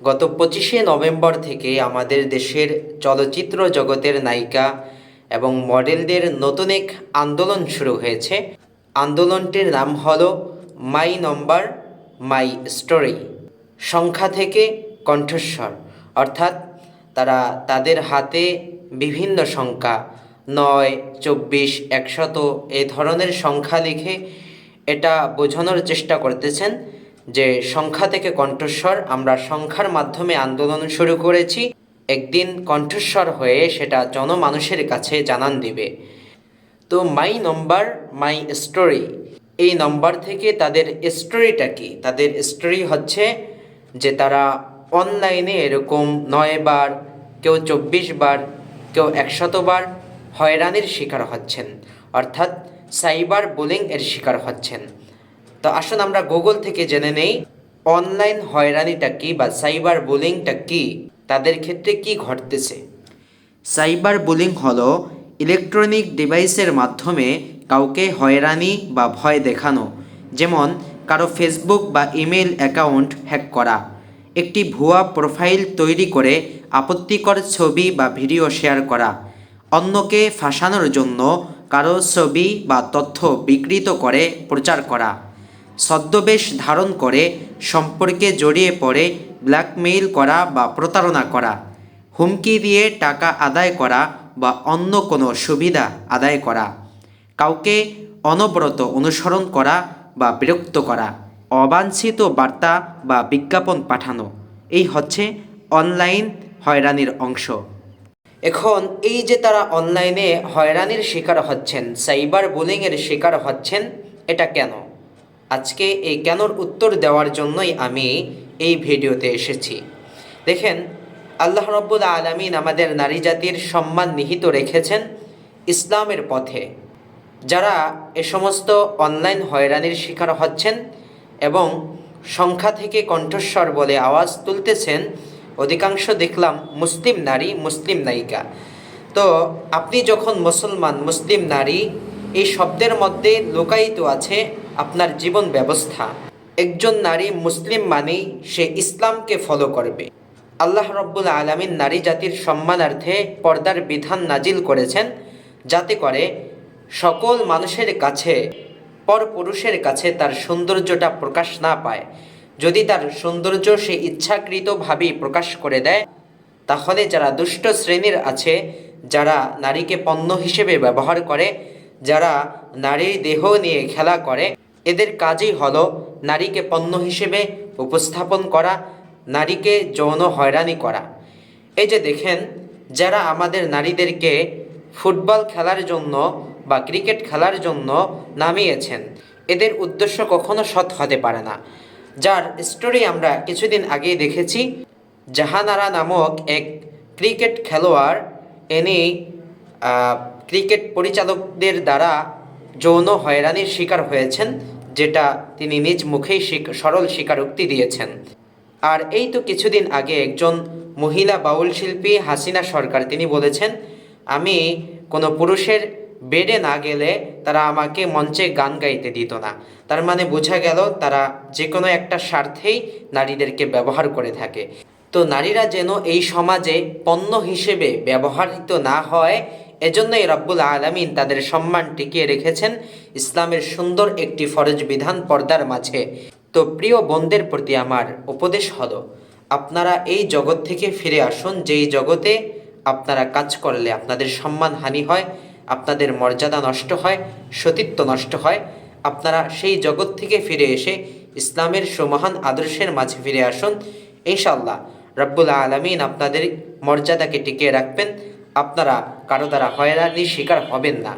গত 25শে নভেম্বর থেকে আমাদের দেশের চলচ্চিত্র জগতের নায়িকা এবং মডেলদের নতুন এক আন্দোলন শুরু হয়েছে। আন্দোলনটির নাম হলো মাই নম্বর মাই স্টোরি, সংখ্যা থেকে কণ্ঠস্বর। অর্থাৎ তারা তাদের হাতে বিভিন্ন সংখ্যা 9, 24, 100 এই ধরনের সংখ্যা লিখে এটা বোঝানোর চেষ্টা করতেছেন যে সংখ্যা থেকে কণ্ঠস্বর, আমরা সংখ্যার মাধ্যমে আন্দোলন শুরু করেছি, একদিন কণ্ঠস্বর হয়ে সেটা জনমানুষের কাছে জানান দিবে। তো মাই নম্বর মাই স্টোরি, এই নম্বর থেকে তাদের স্টোরিটা কি? তাদের স্টোরি হচ্ছে যে তারা অনলাইনে এরকম 9 বার, কেউ 24 বার, কেউ 100 বার হয়রানির শিকার হচ্ছেন, অর্থাৎ সাইবার বুলিং এর শিকার হচ্ছেন। তো আসুন আমরা গুগল থেকে জেনে নেই অনলাইন হয়রানিটা কি বা সাইবার বুলিংটা কি, তাদের ক্ষেত্রে কি ঘটতেছে। সাইবার বুলিং হলো ইলেকট্রনিক ডিভাইসের মাধ্যমে কাউকে হয়রানি বা ভয় দেখানো, যেমন কারো ফেসবুক বা ইমেল অ্যাকাউন্ট হ্যাক করা, একটি ভুয়া প্রোফাইল তৈরি করে আপত্তিকর ছবি বা ভিডিও শেয়ার করা, অন্যকে ফাঁসানোর জন্য কারো ছবি বা তথ্য বিকৃত করে প্রচার করা, ছদ্মবেশ ধারণ করে সম্পর্কে জড়িয়ে পড়ে ব্ল্যাকমেইল করা বা প্রতারণা করা, হুমকি দিয়ে টাকা আদায় করা বা অন্য কোনো সুবিধা আদায় করা, কাউকে অনবরত অনুসরণ করা বা বিরক্ত করা, অবাঞ্ছিত বার্তা বা বিজ্ঞাপন পাঠানো, এই হচ্ছে অনলাইন হয়রানির অংশ। এখন এই যে তারা অনলাইনে হয়রানির শিকার হচ্ছেন, সাইবার বুলিংয়ের শিকার হচ্ছেন, এটা কেন? আজকে এই কেনর উত্তর দেওয়ার জন্যই আমি এই ভিডিওতে এসেছি। দেখেন, আল্লাহ রাব্বুল আলামিন আমাদের নারী জাতির সম্মান নিহিত রেখেছেন ইসলামের পথে। যারা এ সমস্ত অনলাইন হয়রানির শিকার হচ্ছেন এবং সংখ্যা থেকে কণ্ঠস্বর বলে আওয়াজ তুলতেছেন, অধিকাংশ দেখলাম মুসলিম নারী, মুসলিম নায়িকা। তো আপনি যখন মুসলমান, মুসলিম নারী, এই শব্দের মধ্যে লুকায়িত আছে আপনার জীবন ব্যবস্থা। একজন নারী মুসলিম মানেই সে ইসলামকে ফলো করবে। আল্লাহ রাব্বুল আলামিন নারী জাতির সম্মানার্থে পর্দার বিধান নাজিল করেছেন, যাতে করে সকল মানুষের কাছে, পরপুরুষের কাছে তার সৌন্দর্যটা প্রকাশ না পায়। যদি তার সৌন্দর্য সে ইচ্ছাকৃতভাবেই প্রকাশ করে দেয়, তাহলে যারা দুষ্ট শ্রেণীর আছে, যারা নারীকে পণ্য হিসেবে ব্যবহার করে, যারা নারীর দেহ নিয়ে খেলা করে, এদের কাজই হলো নারীকে পণ্য হিসেবে উপস্থাপন করা, নারীকে যৌন হয়রানি করা। এই যে দেখেন, যারা আমাদের নারীদেরকে ফুটবল খেলার জন্য বা ক্রিকেট খেলার জন্য নামিয়েছেন, এদের উদ্দেশ্য কখনো সৎ হতে পারে না। যার স্টোরি আমরা কিছুদিন আগেই দেখেছি, জাহানারা নামক এক ক্রিকেট খেলোয়াড়, ইনি ক্রিকেট পরিচালকদের দ্বারা যৌন হয়রানির শিকার হয়েছেন, যেটা তিনি নিজ মুখেই সরল স্বীকারোক্তি দিয়েছেন। আর এই তো কিছুদিন আগে একজন মহিলা বাউল শিল্পী হাসিনা সরকার, তিনি বলেছেন, আমি কোনো পুরুষের বেডে না গেলে তারা আমাকে মঞ্চে গান গাইতে দিত না। তার মানে বোঝা গেল তারা যে কোনো একটা স্বার্থেই নারীদেরকে ব্যবহার করে থাকে। তো নারীরা যেন এই সমাজে পণ্য হিসেবে ব্যবহৃত না হয়, এজন্যই রব্বুল আলামিন তাদের সম্মান টিকিয়ে রেখেছেন ইসলামের সুন্দর একটি ফরজ বিধান পর্দার মাঝে। তো প্রিয় বোনদের প্রতি আমার উপদেশ হলো, আপনারা এই জগৎ থেকে ফিরে আসুন, যেই জগতে আপনারা কাজ করলে আপনাদের সম্মান হানি হয়, আপনাদের মর্যাদা নষ্ট হয়, সতীত্ব নষ্ট হয়। আপনারা সেই জগৎ থেকে ফিরে এসে ইসলামের সুমহান আদর্শের মাঝে ফিরে আসুন। ইনশাআল্লাহ রব্বুল আলামিন আপনাদের মর্যাদাকে টিকিয়ে রাখবেন, আপনারা কারো দ্বারা হয়রানির শিকার হবেন না।